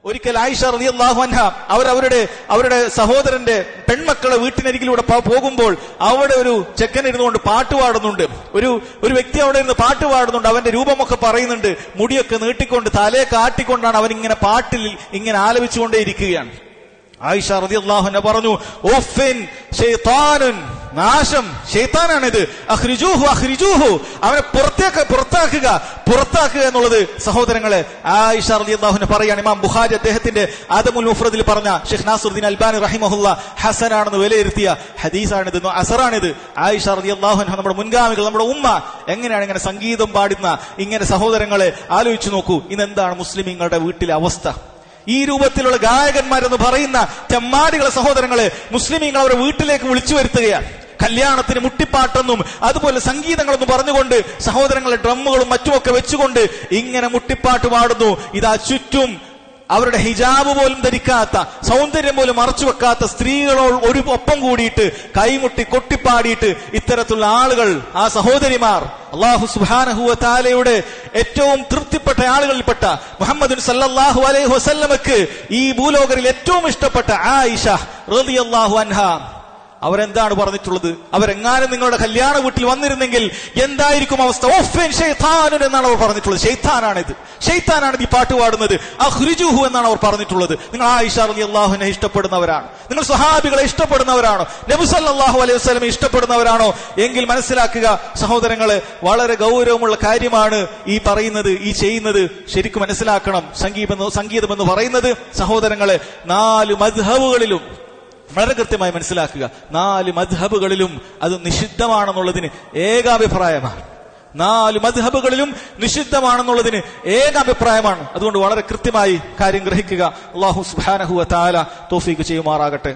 ഒരിക്കൽ ആയിഷ റളിയല്ലാഹു അൻഹ അവരുടെ സഹോദരന്റെ പെൺമക്കളെ വീട്ടിനരികിലൂടെ പോകുമ്പോൾ അവിടെ ഒരു ചെക്കൻ ഇരുന്നുകൊണ്ട് പാട്ട് പാടുന്നുണ്ട്. ഒരു വ്യക്തി അവിടെ ഇരുന്ന് പാട്ട് പാടുന്നുണ്ട്. അവന്റെ രൂപമൊക്കെ പറയുന്നുണ്ട്. മുടിയൊക്കെ നീട്ടിക്കൊണ്ട് തലയെ കാട്ടിക്കൊണ്ടാണ് അവൻ ഇങ്ങനെ പാട്ടിൽ ഇങ്ങനെ ആലപിച്ചുകൊണ്ടേയിരിക്കുകയാണ്. ആയിഷ റളിയല്ലാഹു അൻഹ പറഞ്ഞു, ഉഫ്ഫിൻ ശൈത്താനുൻ, നാശം, ശൈത്താനാണിത്, അഖ്രിജൂഹു അഖ്രിജൂഹു, അവനെ പുറത്താക്കുക എന്നുള്ളത് സഹോദരങ്ങളെ ആയിഷ റളിയല്ലാഹു അൻഹ പറയാണ്. ഇമാം ബുഖാരി അദ്ദേഹത്തിന്റെ അദമുൽ മുഫ്രദിൽ പറഞ്ഞ ഷെയ്ഖ് നാസറുദ്ദീൻ അൽബാനി റഹിമഹുല്ല ഹസനാണെന്ന് വിലയിരുത്തിയ ഹദീസാണിത്, അസറാണിത്. ആയിഷ റളിയല്ലാഹു അൻഹ നമ്മുടെ മുൻഗാമികൾ, നമ്മുടെ ഉമ്മ എങ്ങനെയാണ് ഇങ്ങനെ സംഗീതം പാടുന്ന ഇങ്ങനെ സഹോദരങ്ങളെ ആലോചിച്ചു നോക്കൂ. ഇന്നെന്താണ് മുസ്ലിമീങ്ങളുടെ വീട്ടിലെ അവസ്ഥ? ഈ രൂപത്തിലുള്ള ഗായകന്മാരെന്ന് പറയുന്ന തെമ്മാടികളെ സഹോദരങ്ങളെ മുസ്ലിമീങ്ങൾ അവരുടെ വീട്ടിലേക്ക് വിളിച്ചു വരുത്തുകയാണ്. കല്യാണത്തിന് മുട്ടിപ്പാട്ടെന്നും അതുപോലെ സംഗീതങ്ങളെന്നും പറഞ്ഞുകൊണ്ട് സഹോദരങ്ങളെ ഡ്രമ്മുകളും മറ്റുമൊക്കെ വെച്ചുകൊണ്ട് ഇങ്ങനെ മുട്ടിപ്പാട്ട് പാടുന്നു. ഇതാ ചുറ്റും അവരുടെ ഹിജാബ് പോലും ധരിക്കാത്ത, സൗന്ദര്യം പോലും മറച്ചു വെക്കാത്ത സ്ത്രീകളോട് ഒരു ഒപ്പം കൂടിയിട്ട് കൈമുട്ടി കൊട്ടിപ്പാടിയിട്ട് ഇത്തരത്തിലുള്ള ആളുകൾ, ആ സഹോദരിമാർ, അല്ലാഹു സുബ്ഹാനഹു വ തആലയുടെ ഏറ്റവും തൃപ്തിപ്പെട്ട ആളുകളിൽപ്പെട്ട മുഹമ്മദ് സല്ലല്ലാഹു അലൈഹി വസല്ലമക്ക് ഈ ഭൂലോകരിൽ ഏറ്റവും ഇഷ്ടപ്പെട്ട ആയിഷ റളിയല്ലാഹു അൻഹ അവരെന്താണ് പറഞ്ഞിട്ടുള്ളത്? അവരെങ്ങാനും നിങ്ങളുടെ കല്യാണ വീട്ടിൽ വന്നിരുന്നെങ്കിൽ എന്തായിരിക്കും അവസ്ഥ? ഓഫൻ ശൈത്താനുൻ എന്നാണ് അവർ പറഞ്ഞിട്ടുള്ളത്. ഷെയ്ത്താനാണ് ഈ പാട്ട് പാടുന്നത്. അഖ്രിജൂഹു എന്നാണ് അവർ പറഞ്ഞിട്ടുള്ളത്. നിങ്ങൾ ആയിഷ റളിയല്ലാഹു അൻഹ ഇഷ്ടപ്പെടുന്നവരാണ്, നിങ്ങൾ സ്വഹാബികളെ ഇഷ്ടപ്പെടുന്നവരാണോ, നബി സല്ലല്ലാഹു അലൈഹി വസല്ലം ഇഷ്ടപ്പെടുന്നവരാണോ എങ്കിൽ മനസ്സിലാക്കുക സഹോദരങ്ങളെ, വളരെ ഗൗരവമുള്ള കാര്യമാണ് ഈ പറയുന്നത്, ഈ ചെയ്യുന്നത്. ശരിക്കും മനസ്സിലാക്കണം. സംഗീതം എന്ന് പറയുന്നത് സഹോദരങ്ങളെ 4 മദ്ഹബുകളിലും വളരെ കൃത്യമായി മനസ്സിലാക്കുക, 4 മദ്ഹബുകളിലും അത് നിഷിദ്ധമാണെന്നുള്ളതിന് ഏകാഭിപ്രായമാണ്. 4 മദ്ഹബുകളിലും നിഷിദ്ധമാണെന്നുള്ളതിന് ഏകാഭിപ്രായമാണ്. അതുകൊണ്ട് വളരെ കൃത്യമായി കാര്യം ഗ്രഹിക്കുക. അല്ലാഹു സുബ്ഹാനഹു വ തആല തൗഫീഖ് ചെയ്യുമാറാകട്ടെ.